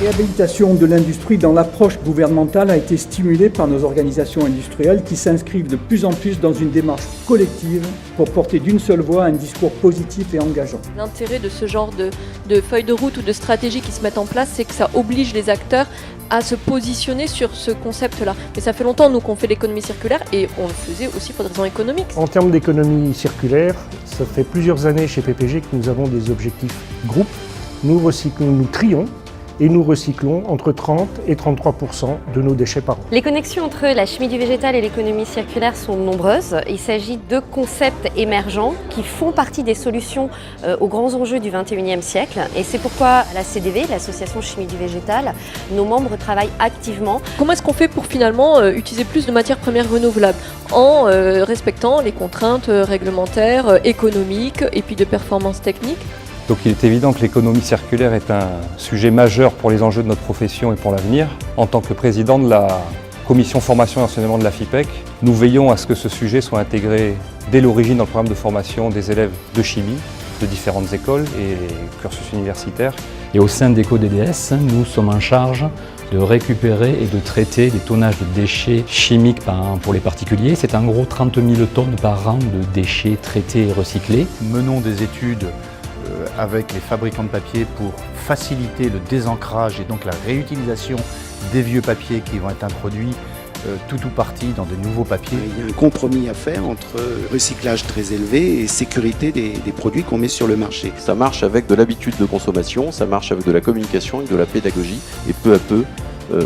réhabilitation de l'industrie dans l'approche gouvernementale a été stimulée par nos organisations industrielles qui s'inscrivent de plus en plus dans une démarche collective pour porter d'une seule voix un discours positif et engageant. L'intérêt de ce genre de feuilles de route ou de stratégies qui se mettent en place, c'est que ça oblige les acteurs à se positionner sur ce concept-là. Mais ça fait longtemps, nous, qu'on fait l'économie circulaire et on le faisait aussi pour des raisons économiques. En termes d'économie circulaire, ça fait plusieurs années chez PPG que nous avons des objectifs groupes. Nous recyclons, nous trions et nous recyclons entre 30 et 33% de nos déchets par an. Les connexions entre la chimie du végétal et l'économie circulaire sont nombreuses. Il s'agit de concepts émergents qui font partie des solutions aux grands enjeux du XXIe siècle. Et c'est pourquoi à la CDV, l'association chimie du végétal, nos membres travaillent activement. Comment est-ce qu'on fait pour finalement utiliser plus de matières premières renouvelables en respectant les contraintes réglementaires, économiques et puis de performance technique? Donc il est évident que l'économie circulaire est un sujet majeur pour les enjeux de notre profession et pour l'avenir. En tant que président de la commission formation et enseignement de la FIPEC, nous veillons à ce que ce sujet soit intégré dès l'origine dans le programme de formation des élèves de chimie, de différentes écoles et cursus universitaires. Et au sein d'EcoDDS, nous sommes en charge de récupérer et de traiter les tonnages de déchets chimiques pour les particuliers. C'est en gros 30 000 tonnes par an de déchets traités et recyclés. Menons des études avec les fabricants de papier pour faciliter le désancrage et donc la réutilisation des vieux papiers qui vont être introduits tout ou partie dans de nouveaux papiers. Il y a un compromis à faire entre recyclage très élevé et sécurité des produits qu'on met sur le marché. Ça marche avec de l'habitude de consommation, ça marche avec de la communication, avec de la pédagogie et peu à peu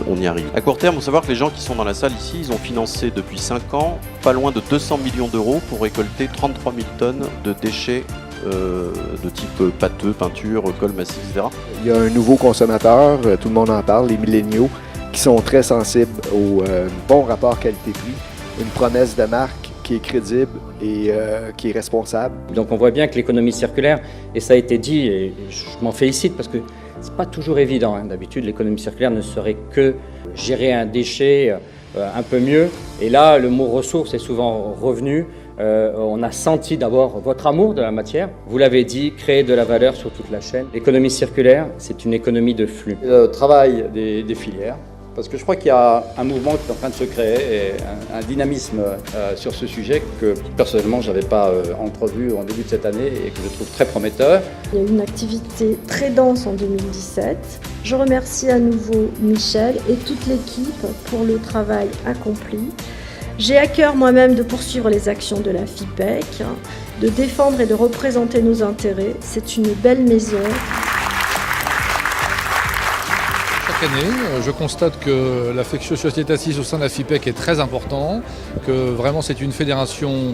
on y arrive. À court terme, il faut savoir que les gens qui sont dans la salle ici, ils ont financé depuis 5 ans pas loin de 200 millions d'euros pour récolter 33 000 tonnes de déchets de type pâteux, peinture, colle massif, etc. Il y a un nouveau consommateur, tout le monde en parle, les milléniaux, qui sont très sensibles au bon rapport qualité-prix, une promesse de marque qui est crédible et qui est responsable. Donc on voit bien que l'économie circulaire, et ça a été dit, et je m'en félicite parce que c'est pas toujours évident. D'habitude, l'économie circulaire ne serait que gérer un déchet un peu mieux. Et là, le mot ressource est souvent revenu. On a senti d'abord votre amour de la matière. Vous l'avez dit, créer de la valeur sur toute la chaîne. L'économie circulaire, c'est une économie de flux. Le travail des filières, parce que je crois qu'il y a un mouvement qui est en train de se créer et un dynamisme sur ce sujet que personnellement je n'avais pas entrevu en début de cette année et que je trouve très prometteur. Il y a eu une activité très dense en 2017. Je remercie à nouveau Michel et toute l'équipe pour le travail accompli. J'ai à cœur moi-même de poursuivre les actions de la FIPEC, de défendre et de représenter nos intérêts. C'est une belle maison. Chaque année, je constate que l'affectio societatis au sein de la FIPEC est très important, que vraiment c'est une fédération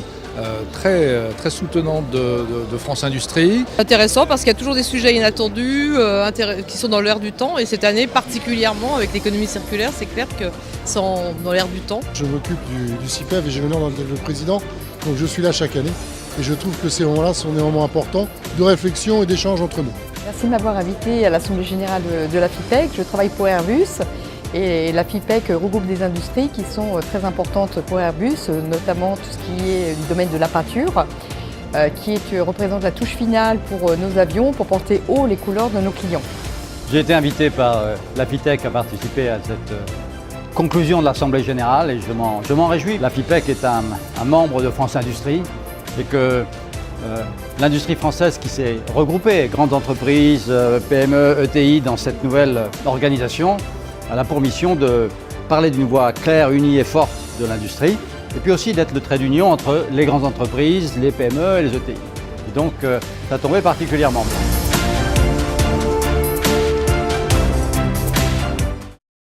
très soutenante de France Industrie. Intéressant parce qu'il y a toujours des sujets inattendus qui sont dans l'air du temps et cette année particulièrement avec l'économie circulaire, c'est clair que c'est dans l'air du temps. Je m'occupe du CIPEV et j'ai l'honneur d'en être le président, donc je suis là chaque année et je trouve que ces moments-là sont des moments importants de réflexion et d'échange entre nous. Merci de m'avoir invité à l'Assemblée Générale de la FIPEC. Je travaille pour Airbus et la FIPEC regroupe des industries qui sont très importantes pour Airbus, notamment tout ce qui est du domaine de la peinture, qui représente la touche finale pour nos avions, pour porter haut les couleurs de nos clients. J'ai été invité par la FIPEC à participer à cette conclusion de l'Assemblée Générale et je m'en réjouis. La FIPEC est un membre de France Industrie et que l'industrie française qui s'est regroupée, grandes entreprises, PME, ETI, dans cette nouvelle organisation, elle a pour mission de parler d'une voix claire, unie et forte de l'industrie, et puis aussi d'être le trait d'union entre les grandes entreprises, les PME et les ETI. Et donc, ça tombait particulièrement bien.